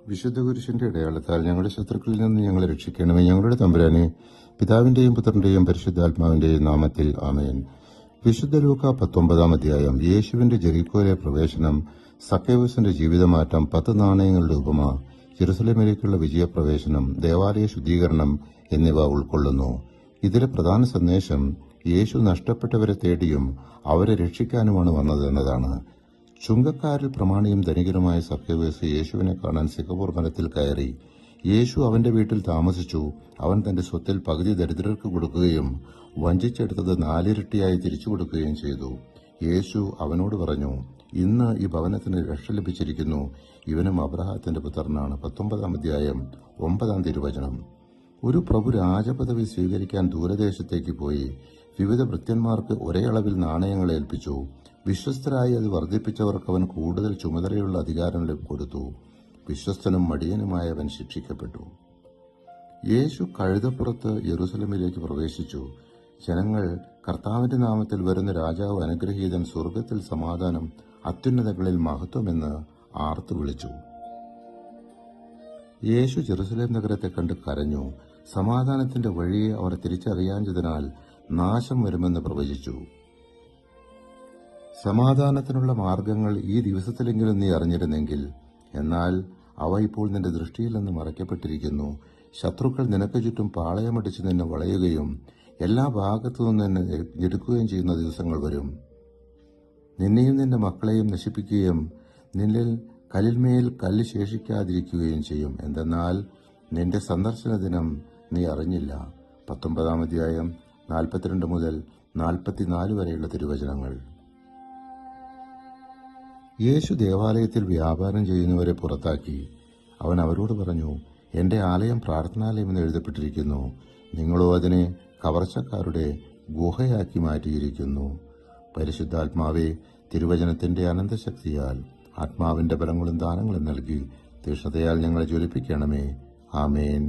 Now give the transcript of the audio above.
വിശുദ്ധ കുരിശിന്റെ അടയാളത്താൽ ഞങ്ങളുടെ ശത്രുക്കളിൽ നിന്ന് ഞങ്ങളെ രക്ഷിക്കണമേ. ഞങ്ങളുടെ തമ്പുരാനെ, പിതാവിന്റെയും പുത്രന്റെയും പരിശുദ്ധാത്മാവിന്റെയും നാമത്തിൽ ആമേൻ. വിശുദ്ധ ലൂക്ക 19-ാം അധ്യായം. യേശുവിന്റെ ജെറിക്കോയിലെ പ്രവേശനം, സക്കേവൂസിന്റെ ജീവിതമാറ്റം, 10 നാണയങ്ങളുടെ ഉപമ, ജെറുസലേമിലേക്കുള്ള വിജയപ്രവേശനം, ദേവാലയ ശുദ്ധീകരണം എന്നിവ ഉൾക്കൊള്ളുന്നു. ഇതിലെ പ്രധാന സന്ദേശം യേശു നഷ്ടപ്പെട്ടവരെ തേടിയും അവരെ രക്ഷിക്കാനുമാണ് വന്നതെന്നതാണ്. ചുങ്കക്കാരിൽ പ്രമാണിയും ധനികരുമായ സക്കേവൂസ് യേശുവിനെ കാണാൻ സിക്കമോർ മരത്തിൽ കയറി. യേശു അവന്റെ വീട്ടിൽ താമസിച്ചു. അവൻ തന്റെ സ്വത്തിൽ പകുതി ദരിദ്രർക്ക് കൊടുക്കുകയും വഞ്ചിച്ചെടുത്തത് 4 ഇരട്ടിയായി തിരിച്ചു കൊടുക്കുകയും ചെയ്തു. യേശു അവനോട് പറഞ്ഞു, ഇന്ന് ഈ ഭവനത്തിന് രക്ഷ ലഭിച്ചിരിക്കുന്നു. ഇവനും അബ്രഹാത്തിന്റെ പുത്രനാണ്. 19-ാം അധ്യായം 9-ാം തിരുവചനം. ഒരു പ്രഭു രാജപദവി സ്വീകരിക്കാൻ ദൂരദേശത്തേക്ക് പോയി. വിവിധ ഭൃത്യന്മാർക്ക് ഒരേ അളവിൽ നാണയങ്ങൾ ഏൽപ്പിച്ചു. വിശ്വസ്തരായി അത് വർദ്ധിപ്പിച്ചവർക്ക് അവൻ കൂടുതൽ ചുമതലയുള്ള അധികാരം കൊടുത്തു. വിശ്വസ്തനും മടിയനുമായവൻ ശിക്ഷിക്കപ്പെട്ടു. യേശു കഴുതപ്പുറത്ത് യെരൂശലേമിലേക്ക് പ്രവേശിച്ചു. ജനങ്ങൾ, കർത്താവിന്റെ നാമത്തിൽ വരുന്ന രാജാവ് അനുഗ്രഹീതൻ, സ്വർഗത്തിൽ സമാധാനം, അത്യുന്നതങ്ങളിൽ മഹത്വമെന്ന് ആർത്തു വിളിച്ചു. യേശു ജെറുസലേം നഗരത്തെ കണ്ട് കരഞ്ഞു. സമാധാനത്തിന്റെ വഴിയെ അവർ തിരിച്ചറിയാഞ്ഞതിനാൽ നാശം വരുമെന്ന് പ്രവചിച്ചു. സമാധാനത്തിനുള്ള മാർഗങ്ങൾ ഈ ദിവസത്തിലെങ്കിലും നീ അറിഞ്ഞിരുന്നെങ്കിൽ. എന്നാൽ അവ ഇപ്പോൾ നിന്റെ ദൃഷ്ടിയിൽ നിന്ന് മറയ്ക്കപ്പെട്ടിരിക്കുന്നു. ശത്രുക്കൾ നിനക്ക് ചുറ്റും പാളയമടിച്ച് നിന്നെ വളയുകയും എല്ലാ ഭാഗത്തു നിന്നും നിന്നെ ഞെരുക്കുകയും ചെയ്യുന്ന ദിവസങ്ങൾ വരും. നിന്നെയും നിന്റെ മക്കളെയും നശിപ്പിക്കുകയും നിന്നിൽ കല്ലിന്മേൽ കല്ല് ശേഷിക്കാതിരിക്കുകയും ചെയ്യും. എന്തെന്നാൽ നിന്റെ സന്ദർശന ദിനം നീ അറിഞ്ഞില്ല. 19-ാം അധ്യായം 42 മുതൽ 44 വരെയുള്ള തിരുവചനങ്ങൾ. യേശു ദേവാലയത്തിൽ വ്യാപാരം ചെയ്യുന്നവരെ പുറത്താക്കി. അവൻ അവരോട് പറഞ്ഞു, എന്റെ ആലയം പ്രാർത്ഥനാലയം എന്ന് എഴുതപ്പെട്ടിരിക്കുന്നു. നിങ്ങളോ അതിനെ കവർച്ചക്കാരുടെ ഗുഹയാക്കി മാറ്റിയിരിക്കുന്നു. പരിശുദ്ധാത്മാവെ, തിരുവചനത്തിന്റെ അനന്തശക്തിയാൽ ആത്മാവിന്റെ ബലങ്ങളും ദാനങ്ങളും നൽകി തീഷ്ണതയാൽ ഞങ്ങളെ ജ്വലിപ്പിക്കണമേ. ആമേൻ.